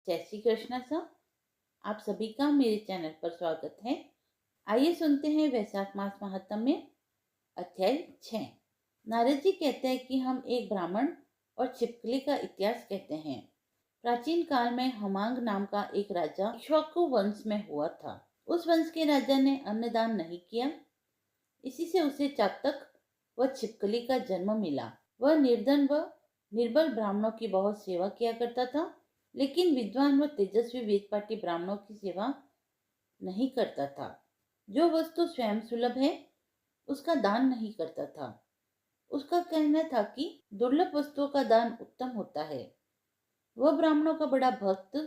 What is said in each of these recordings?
जय श्री कृष्ण सर। आप सभी का मेरे चैनल पर स्वागत है। आइए सुनते हैं वैशाख मास महात्म्य अध्याय 6। नारद जी कहते हैं कि हम एक ब्राह्मण और छिपकली का इतिहास कहते हैं। प्राचीन काल में हमांग नाम का एक राजा इक्ष्वाकु वंश में हुआ था। उस वंश के राजा ने अन्नदान नहीं किया, इसी से उसे चातक व छिपकली का जन्म मिला। वह निर्धन व निर्बल ब्राह्मणों की बहुत सेवा किया करता था, लेकिन विद्वान व तेजस्वी वेदपाठी ब्राह्मणों की सेवा नहीं करता था। जो वस्तु स्वयं सुलभ है उसका दान नहीं करता था। उसका कहना था कि दुर्लभ वस्तुओं का दान उत्तम होता है। वह ब्राह्मणों का बड़ा भक्त,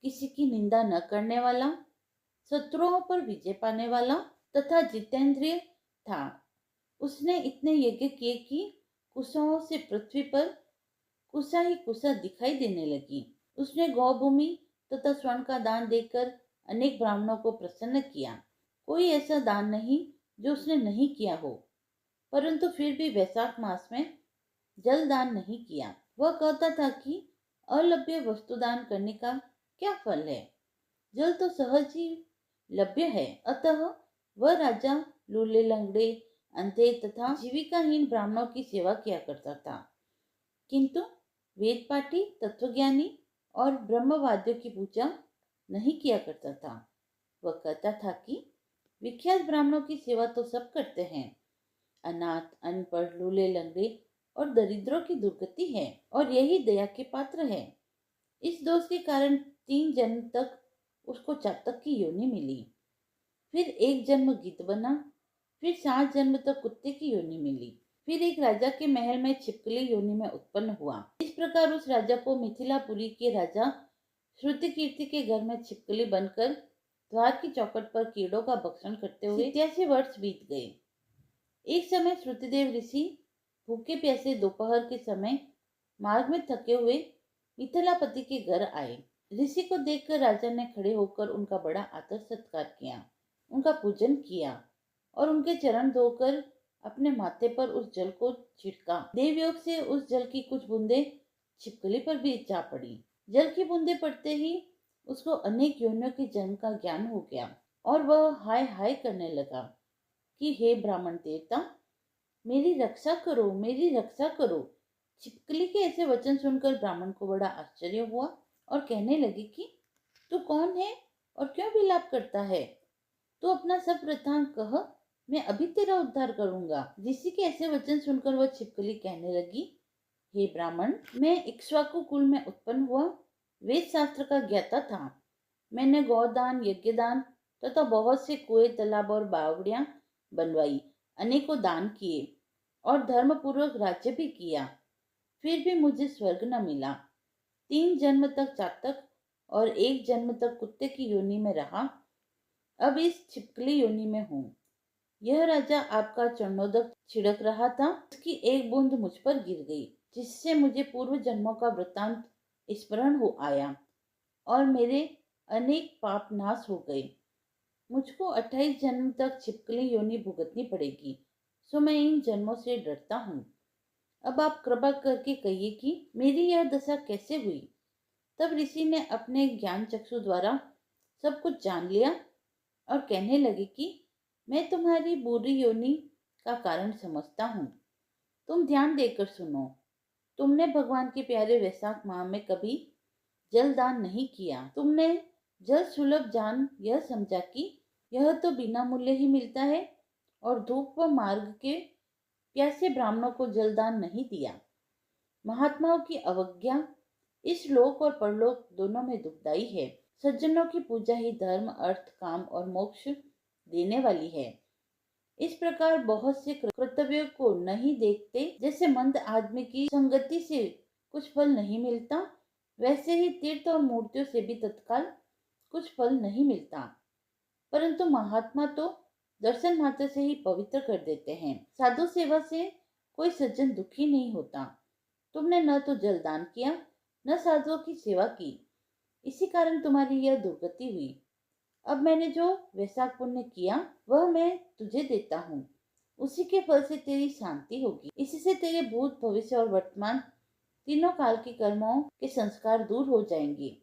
किसी की निंदा न करने वाला, शत्रुओं पर विजय पाने वाला तथा जितेंद्रिय था। उसने इतने यज्ञ किए कि कुशाओं से पृथ्वी पर कुशा ही कुशा दिखाई देने लगी। उसने गौभूमि तथा स्वर्ण का दान देकर अनेक ब्राह्मणों को प्रसन्न किया। कोई ऐसा दान नहीं जो उसने नहीं किया हो, परंतु फिर भी वैशाख मास में जल दान नहीं किया। वह कहता था कि अलभ्य वस्तु दान करने का क्या फल है। जल तो सहज ही लभ्य है, अतः वह राजा लूले लंगड़े, अंधे तथा जीविकाहीन ब्राह्मणों की सेवा किया करता था, किंतु वेदपाठी, तत्वज्ञानी और ब्रह्मवादियों की पूजा नहीं किया करता था। वह कहता था कि विख्यात ब्राह्मणों की सेवा तो सब करते हैं, अनाथ, अनपढ़, लूले लंगड़े और दरिद्रों की दुर्गति है और यही दया के पात्र है। इस दोष के कारण 3 जन्म तक उसको चातक की योनि मिली, फिर 1 जन्म गिद्ध बना, फिर 7 जन्म तक कुत्ते की योनि मिली, फिर एक राजा के महल में छिपकली योनि में उत्पन्न हुआ। इस प्रकार उस राजा को मिथिलापुरी के राजा श्रुति कीर्ति के घर में छिपकली बनकर द्वार की चौखट पर कीड़ों का भक्षण करते हुए 87 वर्ष बीत गए। एक समय श्रुतिदेव ऋषि भूखे प्यासे दोपहर के समय मार्ग में थके हुए मिथिलापति के घर आए। ऋषि को देखकर राजा ने खड़े होकर उनका बड़ा आदर सत्कार किया, उनका पूजन किया और उनके चरण धोकर अपने माथे पर उस जल को छिड़का। देवयोग से उस जल की कुछ बूंदे छिपकली पर भी जा पड़ी। जल की बूंदे पड़ते ही उसको अनेक योनियों के जन्म का ज्ञान हो गया और वह हाय हाय करने लगा कि हे ब्राह्मण देवता, मेरी रक्षा करो, मेरी रक्षा करो। छिपकली के ऐसे वचन सुनकर ब्राह्मण को बड़ा आश्चर्य हुआ और कहने लगे कि तू कौन है और क्यों विलाप करता है? तू अपना सब वृत्तांत कह, मैं अभी तेरा उद्धार करूंगा। ऋषि के ऐसे वचन सुनकर वह छिपकली कहने लगी, हे ब्राह्मण, मैं इक्ष्वाकु कुल में उत्पन्न हुआ वेद शास्त्र का ज्ञाता था। मैंने गौदान, यज्ञदान तथा बहुत से कुएं, तालाब और बावड़ियां बनवाई, अनेकों दान किए और धर्म पूर्वक राज्य भी किया, फिर भी मुझे स्वर्ग न मिला। 3 जन्म तक चातक और 1 जन्म तक कुत्ते की योनि में रहा, अब इस छिपकली योनि में हूँ। यह राजा आपका चरणोदक छिड़क रहा था, उसकी एक बूंद मुझ पर गिर गई, जिससे मुझे पूर्व जन्मों का वृत्तांत स्मरण हो आया और मेरे अनेक पाप नाश हो गए। मुझको 28 जन्म तक छिपकली योनि भुगतनी पड़ेगी, सो मैं इन जन्मों से डरता हूँ। अब आप कृपा करके कहिए कि मेरी यह दशा कैसे हुई। तब ऋषि ने अपने ज्ञान चक्षु द्वारा सब कुछ जान लिया और कहने लगे कि मैं तुम्हारी बुरी योनि का कारण समझता हूँ। तुम ध्यान देकर सुनो। तुमने भगवान के प्यारे वैशाख माह में कभी जल दान नहीं किया। तुमने जल सुलभ जान यह समझा कि यह तो बिना मूल्य ही मिलता है और धूप व मार्ग के प्यासे ब्राह्मणों को जल दान नहीं दिया। महात्माओं की अवज्ञा इस लोक और परलोक दोनों में दुखदायी है। सज्जनों की पूजा ही धर्म, अर्थ, काम और मोक्ष देने वाली है। इस प्रकार बहुत से कर्तव्यों को नहीं देखते। जैसे मंद आदमी की संगति से कुछ फल नहीं मिलता, वैसे ही तीर्थ और मूर्तियों से भी तत्काल कुछ फल नहीं मिलता, परंतु महात्मा तो दर्शन मात्र से ही पवित्र कर देते हैं। साधु सेवा से कोई सज्जन दुखी नहीं होता। तुमने न तो जल दान किया, न साधुओं की सेवा की, इसी कारण तुम्हारी यह दुर्गति हुई। अब मैंने जो वैशाख पुण्य किया वह मैं तुझे देता हूँ, उसी के फल से तेरी शांति होगी। इससे तेरे भूत, भविष्य और वर्तमान तीनों काल के कर्मों के संस्कार दूर हो जाएंगे।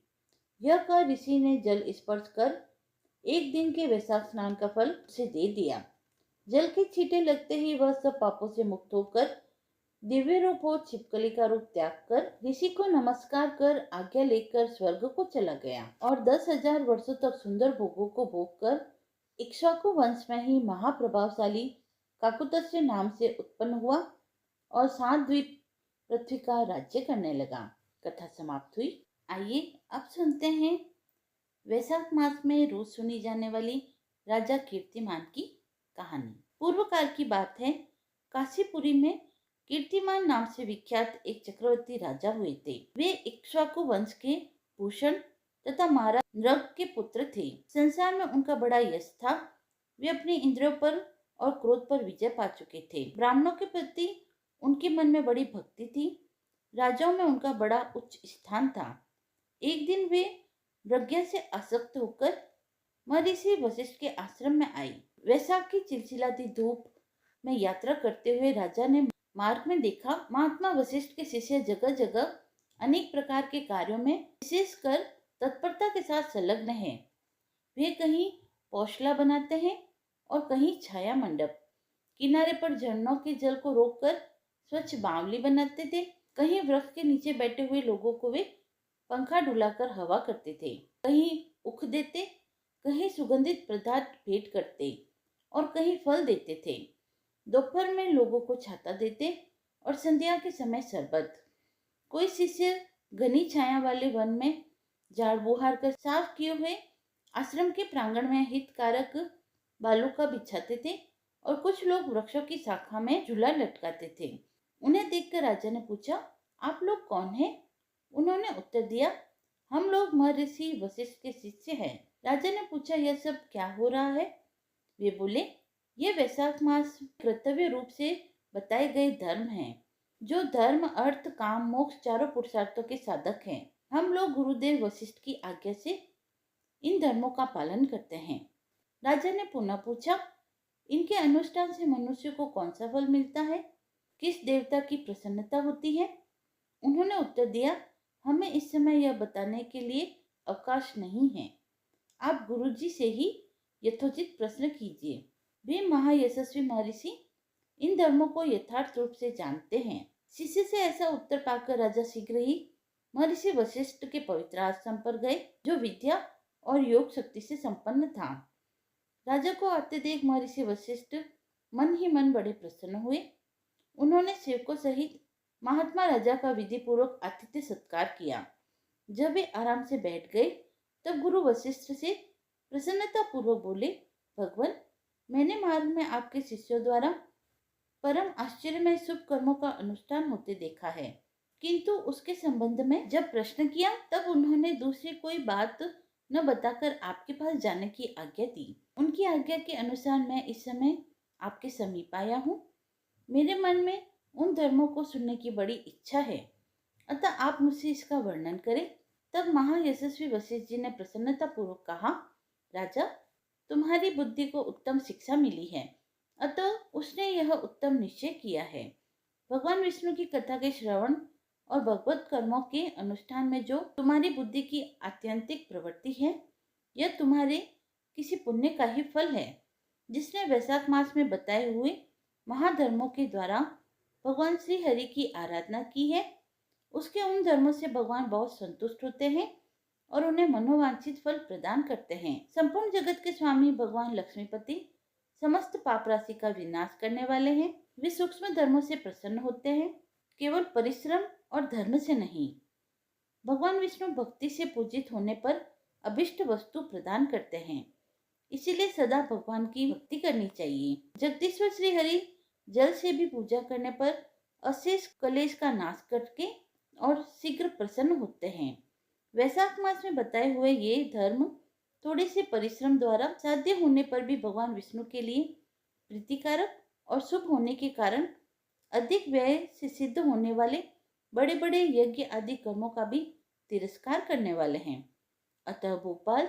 यह कह ऋषि ने जल स्पर्श कर एक दिन के वैशाख स्नान का फल उसे दे दिया। जल के छींटे लगते ही वह सब पापों से मुक्त होकर दिव्य रूप और छिपकली का रूप त्याग कर ऋषि को नमस्कार कर आज्ञा लेकर स्वर्ग को चला गया और 10,000 वर्षों तक सुंदर भोगों को भोग कर इक्ष्वाकु वंश में ही महाप्रभावशाली काकुत्स्य नाम से उत्पन्न हुआ और 7 द्वीप पृथ्वी का राज्य करने लगा। कथा समाप्त हुई। आइए अब सुनते हैं वैशाख मास में रोज सुनी जाने वाली राजा कीर्तिमान की कहानी। पूर्व काल की बात है, काशीपुरी में कीर्तिमान नाम से विख्यात एक चक्रवर्ती राजा हुए थे। वे इक्ष्वाकु वंश के भूषण तथा महाराज नृग के पुत्र थे। संसार में उनका बड़ा यश था। वे अपने इंद्रियों पर और क्रोध पर विजय पा चुके थे। ब्राह्मणों के प्रति उनके मन में बड़ी भक्ति थी। राजाओं में उनका बड़ा उच्च स्थान था। एक दिन वे प्रज्ञा से आसक्त होकर महर्षि वशिष्ठ के आश्रम में आई। वैशाख की चिलचिलाती धूप में यात्रा करते हुए राजा ने मार्ग में देखा महात्मा वशिष्ठ के शिष्य जगह जगह अनेक प्रकार के कार्यों में विशेषकर तत्परता के साथ संलग्न हैं। वे कहीं पौशला बनाते हैं और कहीं छाया मंडप, किनारे पर झरनों के जल को रोककर स्वच्छ बावली बनाते थे। कहीं वृक्ष के नीचे बैठे हुए लोगों को वे पंखा डुलाकर हवा करते थे। कहीं उख देते, कहीं सुगंधित पदार्थ भेंट करते और कहीं फल देते थे। दोपहर में लोगों को छाता देते और संध्या के समय शरबत। कोई शिष्य घनी छाया वाले वन में झाड़ बुहार कर साफ किए हुए आश्रम के प्रांगण में हितकारक बालू का बिछाते थे और कुछ लोग वृक्षों की शाखा में झूला लटकाते थे। उन्हें देखकर राजा ने पूछा, आप लोग कौन हैं? उन्होंने उत्तर दिया, हम लोग महर्षि वशिष्ठ के शिष्य हैं। राजा ने पूछा, यह सब क्या हो रहा है? वे बोले, ये वैशाख मास कर्तव्य रूप से बताए गए धर्म हैं, जो धर्म अर्थ काम मोक्ष चारों पुरुषार्थों के साधक हैं। हम लोग गुरुदेव वशिष्ठ की आज्ञा से इन धर्मों का पालन करते हैं। राजा ने पुनः पूछा, इनके अनुष्ठान से मनुष्य को कौन सा फल मिलता है? किस देवता की प्रसन्नता होती है? उन्होंने उत्तर दिया, हमें इस समय यह बताने के लिए अवकाश नहीं है। आप गुरुजी से ही यथोचित प्रश्न कीजिए। वे महायशस्वी महर्षि इन धर्मों को यथार्थ रूप से जानते हैं। शिष्य से ऐसा उत्तर पाकर राजा शीघ्र ही महर्षि वशिष्ठ के पवित्र आश्रम पर गए, जो विद्या और योग शक्ति से संपन्न था। राजा को आते देख महर्षि वशिष्ठ मन ही मन बड़े प्रसन्न हुए। उन्होंने सेवकों सहित महात्मा राजा का विधि पूर्वक आतिथ्य सत्कार किया। जब वे आराम से बैठ गए तब गुरु वशिष्ठ से प्रसन्नता पूर्वक बोले, भगवान, मैंने मार्ग में आपके शिष्यों द्वारा परम आश्चर्यमय शुभ कर्मों का अनुष्ठान होते देखा है, किंतु उसके संबंध में जब प्रश्न किया तब उन्होंने दूसरी कोई बात न बताकर आपके पास जाने की आज्ञा दी। उनकी आज्ञा के अनुसार मैं इस समय आपके समीप आया हूँ। मेरे मन में उन धर्मों को सुनने की बड़ी इच्छा है, अतः आप मुझसे इसका वर्णन करें। तब महायशस्वी वशिष्ठ जी ने प्रसन्नता पूर्वक कहा, राजा, तुम्हारी बुद्धि को उत्तम शिक्षा मिली है, अतः उसने यह उत्तम निश्चय किया है। भगवान विष्णु की कथा के श्रवण और भगवत कर्मों के अनुष्ठान में जो तुम्हारी बुद्धि की आत्यंतिक प्रवृत्ति है, यह तुम्हारे किसी पुण्य का ही फल है, जिसने वैशाख मास में बताए हुए महाधर्मों के द्वारा भगवान श्री हरि की आराधना की है। उसके उन धर्मों से भगवान बहुत संतुष्ट होते हैं और उन्हें मनोवांछित फल प्रदान करते हैं। संपूर्ण जगत के स्वामी भगवान लक्ष्मीपति समस्त पाप राशि का विनाश करने वाले हैं। वे सूक्ष्म धर्मों से प्रसन्न होते हैं, केवल परिश्रम और धर्म से नहीं। भगवान विष्णु भक्ति से पूजित होने पर अभिष्ट वस्तु प्रदान करते हैं, इसीलिए सदा भगवान की भक्ति करनी चाहिए। जगदीश्वर श्री हरि जल से भी पूजा करने पर अशेष कलेश का नाश करके और शीघ्र प्रसन्न होते हैं। वैशाख मास में बताए हुए ये धर्म थोड़े से परिश्रम द्वारा साध्य होने पर भी भगवान विष्णु के लिए प्रीतिकारक और शुभ होने के कारण अधिक व्यय से सिद्ध होने वाले बड़े बड़े यज्ञ आदि कर्मों का भी तिरस्कार करने वाले हैं। अतः भोपाल,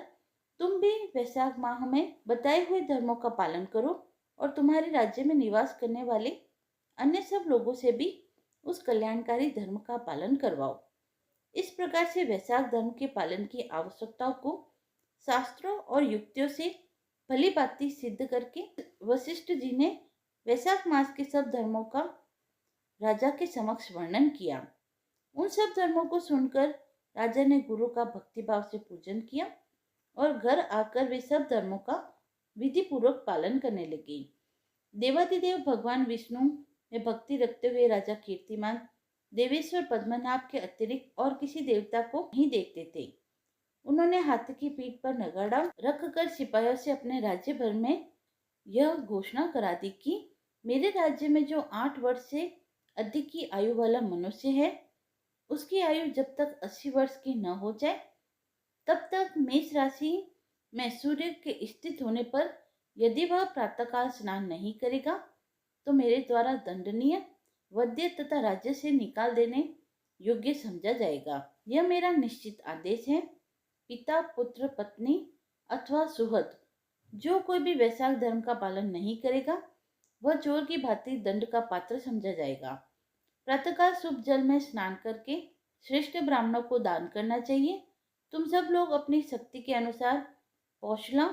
तुम भी वैशाख माह में बताए हुए धर्मों का पालन करो और तुम्हारे राज्य में निवास करने वाले अन्य सब लोगों से भी उस कल्याणकारी धर्म का पालन करवाओ। इस प्रकार से वैशाख धर्म के पालन की आवश्यकताओं को शास्त्रों और युक्तियों से भली भांति सिद्ध करके वशिष्ठ जी ने वैशाख मास के सब धर्मों का राजा के समक्ष वर्णन किया। उन सब धर्मों को सुनकर राजा ने गुरु का भक्तिभाव से पूजन किया और घर आकर वे सब धर्मों का विधि पूर्वक पालन करने लगे। देवादिदेव भगवान विष्णु में भक्ति रखते हुए राजा कीर्तिमान देवेश्वर पद्मनाभ के अतिरिक्त और किसी देवता को नहीं देखते थे। उन्होंने हाथी की पीठ पर नगाड़ा रखकर सिपाहियों से अपने राज्य भर में यह घोषणा करा दी कि मेरे राज्य में जो 8 वर्ष से अधिक की आयु वाला मनुष्य है, उसकी आयु जब तक 80 वर्ष की न हो जाए तब तक मेष राशि में सूर्य के स्थित होने पर यदि वह प्रातःकाल स्नान नहीं करेगा तो मेरे द्वारा दंडनीय, वध्य तथा राज्य से निकाल देने योग्य समझा जाएगा। यह मेरा निश्चित आदेश है। पिता, पुत्र, पत्नी अथवा सुहृद जो कोई भी वैशाख धर्म का पालन नहीं करेगा वह चोर की भांति दंड का पात्र समझा जाएगा। प्रातःकाल शुभ जल में स्नान करके श्रेष्ठ ब्राह्मणों को दान करना चाहिए। तुम सब लोग अपनी शक्ति के अनुसार कौशला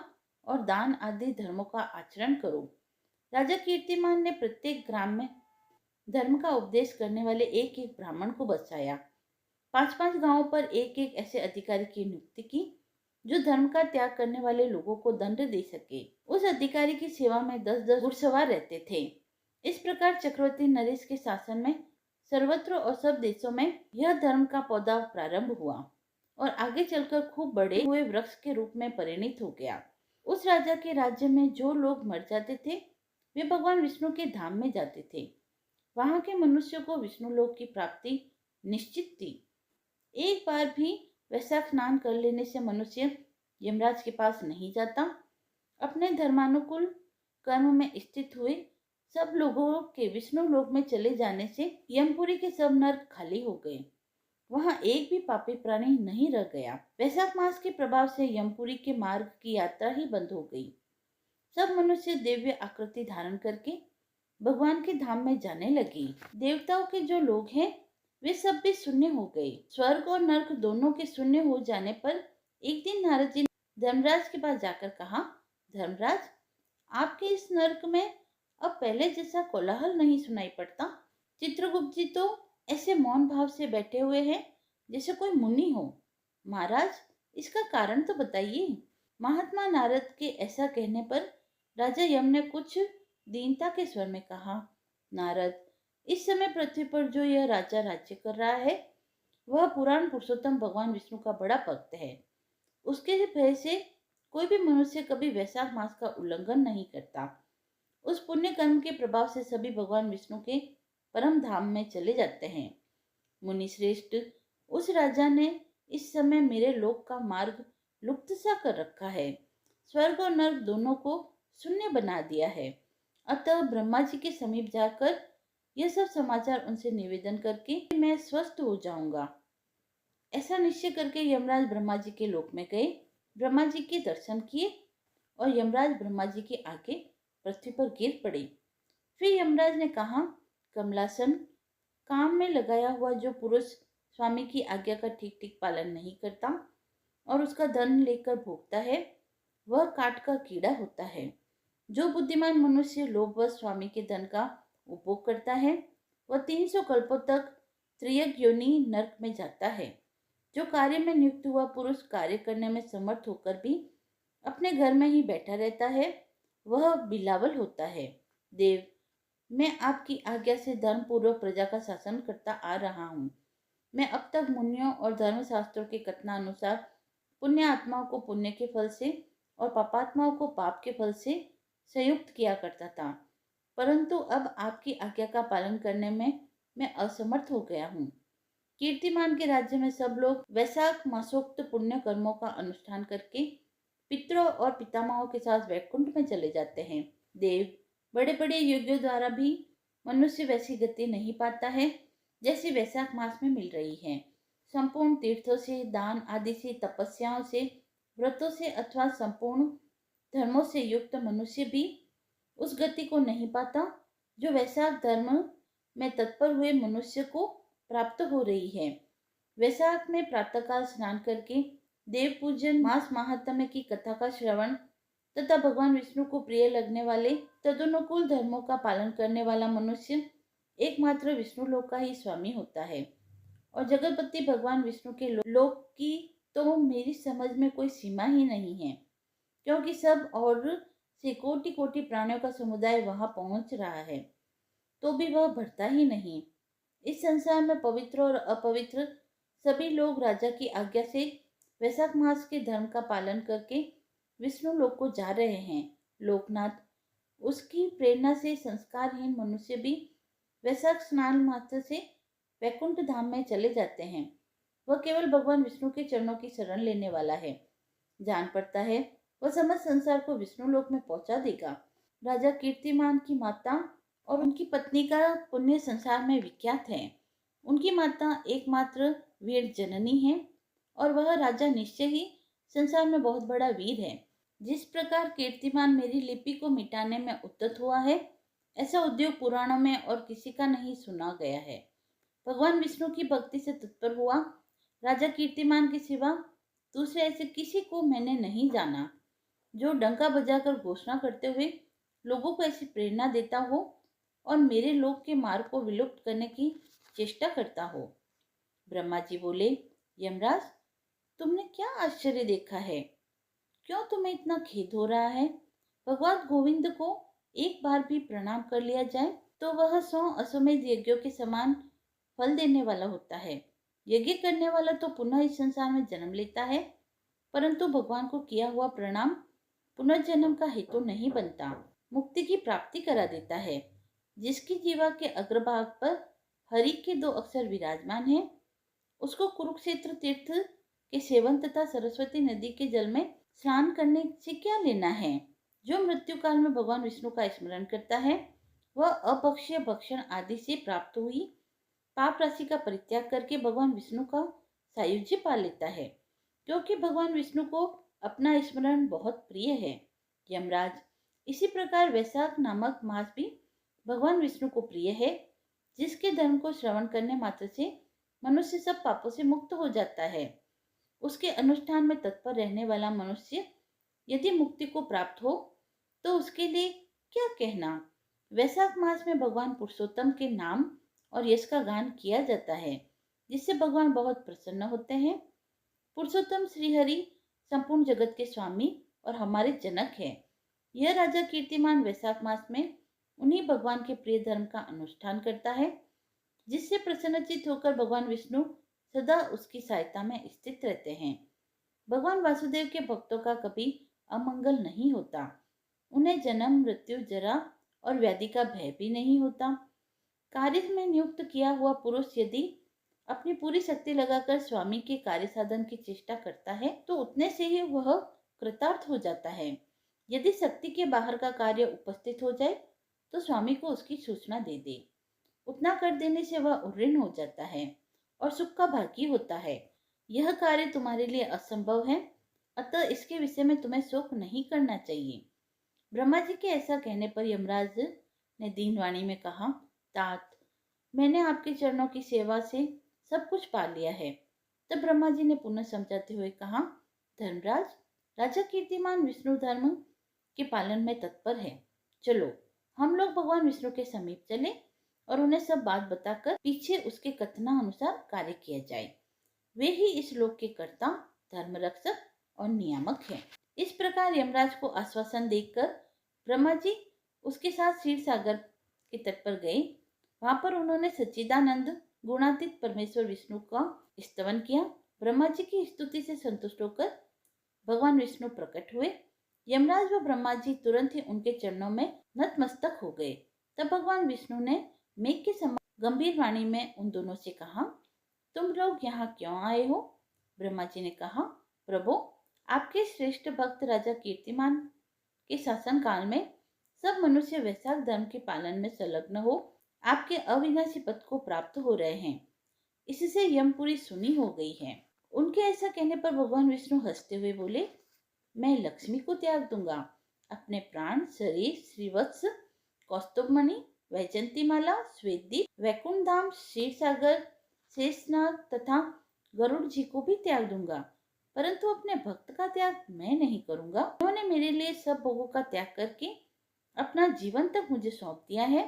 और दान आदि धर्मों का आचरण करो। राजा कीर्तिमान ने प्रत्येक ग्राम में धर्म का उपदेश करने वाले एक एक ब्राह्मण को बसाया। 5-5 गांवों पर एक एक ऐसे अधिकारी की नियुक्ति की जो धर्म का त्याग करने वाले लोगों को दंड दे सके। उस अधिकारी की सेवा में 10-10 घुड़सवार रहते थे। इस प्रकार चक्रवर्ती नरेश के शासन में सर्वत्र और सब देशों में यह धर्म का पौधा प्रारंभ हुआ और आगे चलकर खूब बड़े हुए वृक्ष के रूप में परिणित हो गया। उस राजा के राज्य में जो लोग मर जाते थे वे भगवान विष्णु के धाम में जाते थे। वहां के मनुष्यों को विष्णु लोक की प्राप्ति निश्चित थी। एक बार भी वैशाख स्नान कर लेने से मनुष्य यमराज के पास नहीं जाता। अपने धर्मानुकूल कर्म में स्थित हुए सब लोगों के विष्णु लोक में चले जाने से यमपुरी के सब नर्क खाली हो गए। वहां एक भी पापी प्राणी नहीं रह गया। वैशाख मास के प्रभाव से यमपुरी के मार्ग की यात्रा ही बंद हो गई। सब मनुष्य दिव्य आकृति धारण करके भगवान के धाम में जाने लगे। देवताओं के जो लोग हैं वे सब भी शून्य हो गए। स्वर्ग और नर्क दोनों के शून्य हो जाने पर एक दिन नारद जी ने धर्मराज के पास जाकर कहा, धर्मराज, आपके इस नर्क में अब पहले जैसा कोलाहल नहीं सुनाई पड़ता। चित्रगुप्त जी तो ऐसे मौन भाव से बैठे हुए हैं जैसे कोई मुनि हो। महाराज, इसका कारण तो बताइए। महात्मा नारद के ऐसा कहने पर राजा यम ने कुछ दीनता के स्वर में कहा, नारद, इस समय पृथ्वी पर जो यह राजा राज्य कर रहा है वह पुराण पुरुषोत्तम भगवान विष्णु का बड़ा भक्त है। उसके भय से कोई भी मनुष्य कभी वैशाख मास का उल्लंघन नहीं करता। उस पुण्य कर्म के प्रभाव से सभी भगवान विष्णु के परम धाम में चले जाते हैं। मुनि श्रेष्ठ, उस राजा ने इस समय मेरे लोक का मार्ग लुप्त सा कर रखा है। स्वर्ग और नर्क दोनों को शून्य बना दिया है। अतः ब्रह्मा जी के समीप जाकर यह सब समाचार उनसे निवेदन करके मैं स्वस्थ हो जाऊंगा। ऐसा निश्चय करके यमराज ब्रह्मा जी के लोक में गए। ब्रह्मा जी के दर्शन किए और यमराज ब्रह्मा जी के आगे पृथ्वी पर गिर पड़े। फिर यमराज ने कहा, कमलासन, काम में लगाया हुआ जो पुरुष स्वामी की आज्ञा का ठीक ठीक पालन नहीं करता और उसका धन लेकर भोगता है वह काट का कीड़ा होता है। जो बुद्धिमान मनुष्य लोभवश स्वामी के धन का उपभोग करता है वह 300 कल्पों तक त्रियक योनि नरक में जाता है। जो कार्य में नियुक्त हुआ पुरुष कार्य करने में समर्थ होकर भी अपने घर में ही बैठा रहता है वह बिलावल होता है। देव, मैं आपकी आज्ञा से धर्म पूर्वक प्रजा का शासन करता आ रहा हूँ। मैं अब तक मुनियों और धर्मशास्त्रों के कथनानुसार पुण्य आत्माओं को पुण्य के फल से और पापात्माओं को पाप के फल से संयुक्त किया करता था, परंतु अब आपकी आज्ञा का पालन करने में मैं असमर्थ हो गया हूँ। कीर्तिमान के राज्य में सब लोग वैशाख मासोक्त पुण्य कर्मों का अनुष्ठान करके पितरों और पितामहों के साथ वैकुंठ में चले जाते हैं। देव, बड़े बड़े यज्ञों द्वारा भी मनुष्य वैसी गति नहीं पाता है जैसी वैशाख मास में मिल रही है। संपूर्ण तीर्थों से, दान आदि से, तपस्याओं से, व्रतों से अथवा संपूर्ण धर्मों से युक्त मनुष्य भी उस गति को नहीं पाता जो वैशाख धर्म में तत्पर हुए मनुष्य को प्राप्त हो रही है। वैशाख में प्रातःकाल स्नान करके देव पूजन, मास महात्म्य की कथा का श्रवण तथा भगवान विष्णु को प्रिय लगने वाले तदनुकूल धर्मों का पालन करने वाला मनुष्य एकमात्र विष्णु लोक का ही स्वामी होता है। और जगतपति भगवान विष्णु के लोक की तो मेरी समझ में कोई सीमा ही नहीं है, क्योंकि सब और से कोटि कोटि प्राणियों का समुदाय वहां पहुंच रहा है, तो भी वह भरता ही नहीं। इस संसार में पवित्र और अपवित्र सभी लोग राजा की आज्ञा से वैशाख मास के धर्म का पालन करके विष्णु लोक को जा रहे हैं। लोकनाथ, उसकी प्रेरणा से संस्कारहीन मनुष्य भी वैशाख स्नान मात्र से वैकुंठ धाम में चले जाते हैं। वह केवल भगवान विष्णु के चरणों की शरण लेने वाला है। जान पड़ता है वह समस्त संसार को विष्णु लोक में पहुंचा देगा। राजा कीर्तिमान की माता और उनकी पत्नी का पुण्य संसार में विख्यात है। उनकी माता एकमात्र वीर जननी है और वह राजा निश्चय ही संसार में बहुत बड़ा वीर है। जिस प्रकार कीर्तिमान मेरी लिपि को मिटाने में उद्यत हुआ है, ऐसा उद्योग पुराणों में और किसी का नहीं सुना गया है। भगवान विष्णु की भक्ति से तत्पर हुआ राजा कीर्तिमान के सिवा दूसरे ऐसे किसी को मैंने नहीं जाना जो डंका बजाकर घोषणा करते हुए लोगों को ऐसी प्रेरणा देता हो और मेरे लोक के मार्ग को विलुप्त करने की चेष्टा करता हो। ब्रह्मा जी बोले, यमराज, तुमने क्या आश्चर्य देखा है? क्यों तुम्हें इतना खेद हो रहा है? भगवान गोविंद को एक बार भी प्रणाम कर लिया जाए तो वह 100 अश्वमेध यज्ञों के समान फल देने वाला होता है। यज्ञ करने वाला तो पुनः इस संसार में जन्म लेता है, परंतु भगवान को किया हुआ प्रणाम पुनर्जन्म का हेतु नहीं बनता, मुक्ति की प्राप्ति करा देता है। जिसकी जीवा के अग्रभाग पर हरि के 2 अक्षर विराजमान हैं, उसको कुरुक्षेत्र तीर्थ के सेवन तथा सरस्वती नदी के जल में स्नान करने से क्या लेना है? जो मृत्यु काल में भगवान विष्णु का स्मरण करता है, वह अभक्ष्य भक्षण आदि से प्राप्त हुई पाप राशि का परित्याग करके भगवान विष्णु का सायुज्य पा लेता है, क्योंकि भगवान विष्णु को अपना स्मरण बहुत प्रिय है। यमराज, इसी प्रकार वैशाख नामक मास भी भगवान विष्णु को प्रिय है, जिसके धर्म को श्रवण करने मात्र से मनुष्य सब पापों से मुक्त हो जाता है। उसके अनुष्ठान में तत्पर रहने वाला मनुष्य यदि मुक्ति को प्राप्त हो तो उसके लिए क्या कहना। वैशाख मास में भगवान पुरुषोत्तम के नाम और यश का गान किया जाता है, जिससे भगवान बहुत प्रसन्न होते हैं। पुरुषोत्तम श्रीहरि संपूर्ण जगत के स्वामी और हमारे जनक है। यह राजा कीर्तिमान वैशाख मास में उन्हीं भगवान के प्रिय धर्म का अनुष्ठान करता है, जिससे प्रसन्नचित होकर भगवान विष्णु सदा उसकी सहायता में स्थित रहते हैं। भगवान वासुदेव के भक्तों का कभी अमंगल नहीं होता। उन्हें जन्म, मृत्यु, जरा और व्याधि का भय भी नहीं होता। कार्य में नियुक्त किया हुआ पुरुष यदि अपनी पूरी शक्ति लगाकर स्वामी के कार्य साधन की चेष्टा करता है तो उतने से ही वह कृतार्थ हो जाता है। यदि शक्ति के बाहर का कार्य उपस्थित हो जाए तो स्वामी को उसकी सूचना दे दे। उतना कर देने से वह उऋण हो जाता है और सुख का भागी होता है। यह कार्य तुम्हारे लिए असंभव है, अतः इसके विषय में तुम्हें शोक नहीं करना चाहिए। ब्रह्मा जी के ऐसा कहने पर यमराज ने दीनवाणी में कहा, तात, मैंने आपके चरणों की सेवा से सब कुछ पा लिया है। तब ब्रह्मा जी ने पुनः समझाते हुए कहा, धर्मराज, राजा कीर्तिमान विष्णु धर्म के पालन में तत्पर है। चलो हम लोग भगवान विष्णु के समीप चले और उन्हें सब बात बताकर पीछे उसके कथना अनुसार कार्य किया जाए। वे ही इस लोक के कर्ता, धर्म रक्षक और नियामक हैं। इस प्रकार यमराज को आश्वासन देकर ब्रह्मा जी उसके साथ क्षीर सागर के तट पर गए। वहां पर उन्होंने सच्चिदानंद गुणातीत परमेश्वर विष्णु का स्तवन किया। ब्रह्मा जी की स्तुति से संतुष्ट होकर भगवान विष्णु प्रकट हुए। यमराज व ब्रह्मा जी तुरंत ही उनके चरणों में नतमस्तक हो गए। तब भगवान विष्णु ने मेघ के समान गंभीर वाणी में उन दोनों से कहा, तुम लोग यहाँ क्यों आए हो? ब्रह्मा जी ने कहा, प्रभु, आपके श्रेष्ठ भक्त राजा कीर्तिमान के शासन काल में सब मनुष्य वैशाख धर्म के पालन में संलग्न हो आपके अविनाशी पद को प्राप्त हो रहे हैं। इससे यमपुरी सुनी हो गई है। उनके ऐसा कहने पर भगवान विष्णु हंसते हुए बोले, मैं लक्ष्मी को त्याग दूंगा, अपने प्राण, शरीर, श्रीवत्स, कौस्तुभमणि, वैजंती माला, श्वेतदीप, वैकुंठ धाम, क्षीर सागर, शेषनाग तथा गरुड़ जी को भी त्याग दूंगा, परंतु अपने भक्त का त्याग मैं नहीं करूंगा। उन्होंने मेरे लिए सब भोगों का त्याग करके अपना जीवन तक मुझे सौंप दिया है।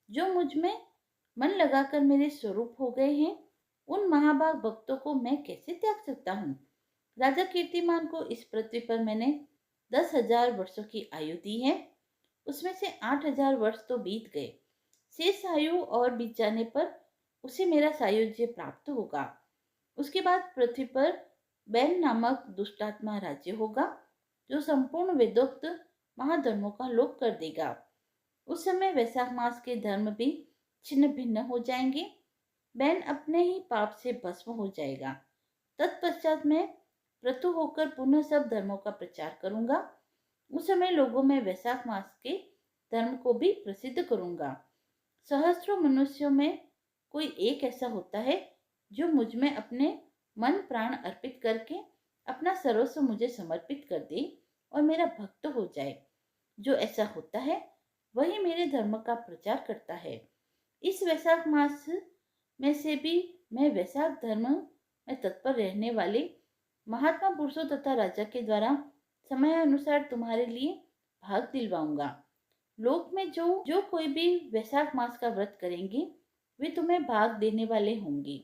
जो मुझ में मन लगाकर मेरे स्वरूप हो गए हैं, उन महाभाग भक्तों को मैं कैसे त्याग सकता हूँ। राजा कीर्तिमान को इस पृथ्वी पर मैंने 10,000 वर्षों की आयु दी है। उसमें से 8,000 वर्ष तो बीत गए। शेष आयु और बीत जाने पर उसे मेरा सायुज्य प्राप्त होगा। उसके बाद पृथ्वी पर बैन नामक दुष्टात्मा राज्य होगा, जो संपूर्ण वेदोक्त महाधर्मों का लोप कर देगा। उस समय वैशाख मास के धर्म भी छिन्न भिन्न हो जाएंगे। बैन अपने ही पाप से भस्म हो जाएगा। तत्पश्चात मैं प्रतु होकर पुनः सब धर्मों का प्रचार करूंगा। उस समय लोगों में वैशाख मास के धर्म को भी प्रसिद्ध करूंगा। सहस्त्रों मनुष्यों में कोई एक ऐसा होता है जो मुझ में अपने मन प्राण अर्पित करके अपना सर्वस्व मुझे समर्पित कर दे और मेरा भक्त हो जाए। जो ऐसा होता है वही मेरे धर्म का प्रचार करता है। इस वैशाख मास में से भी मैं वैशाख धर्म में तत्पर रहने वाले महात्मा पुरुषों तथा राजा के द्वारा समय अनुसार तुम्हारे लिए भाग दिलवाऊंगा। लोक में जो जो कोई भी वैशाख मास का व्रत करेंगे वे तुम्हें भाग देने वाले होंगे।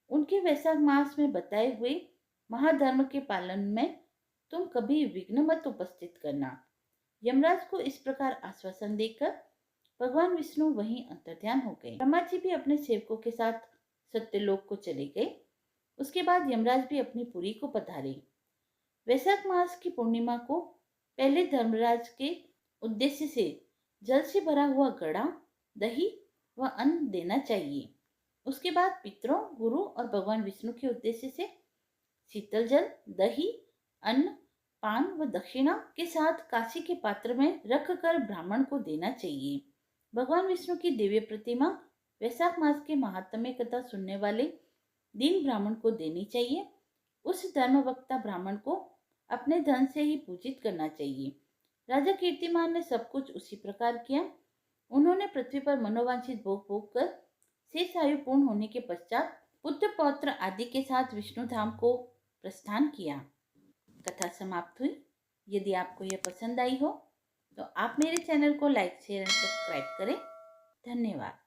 उनके वैशाख मास में बताए हुए महाधर्म के पालन में तुम कभी विघ्न मत उपस्थित करना। यमराज को इस प्रकार आश्वासन देकर भगवान विष्णु वहीं अंतर्ध्यान हो गए। ब्रह्मा जी भी अपने सेवकों के साथ सत्यलोक को चले गए। उसके बाद यमराज भी अपनी पुरी को पधारे। वैशाख मास की पूर्णिमा को पहले धर्मराज के उद्देश्य से जल से भरा हुआ घड़ा, दही व अन्न देना चाहिए। उसके बाद पितरों, गुरु और भगवान विष्णु के उद्देश्य से शीतल जल, दही, अन्न, पान व दक्षिणा के साथ कांसी के पात्र में रखकर ब्राह्मण को देना चाहिए। भगवान विष्णु की दिव्य प्रतिमा वैशाख मास के महात्म्य कथा सुनने वाले दीन ब्राह्मण को देनी चाहिए। उस धर्मवक्ता ब्राह्मण को अपने धन से ही पूजित करना चाहिए। राजा कीर्तिमान ने सब कुछ उसी प्रकार किया। उन्होंने पृथ्वी पर मनोवांछित भोग भोग कर शेष आयु पूर्ण होने के पश्चात पुत्र पौत्र आदि के साथ विष्णु धाम को प्रस्थान किया। कथा समाप्त हुई। यदि आपको यह पसंद आई हो तो आप मेरे चैनल को लाइक, शेयर एंड सब्सक्राइब करें। धन्यवाद।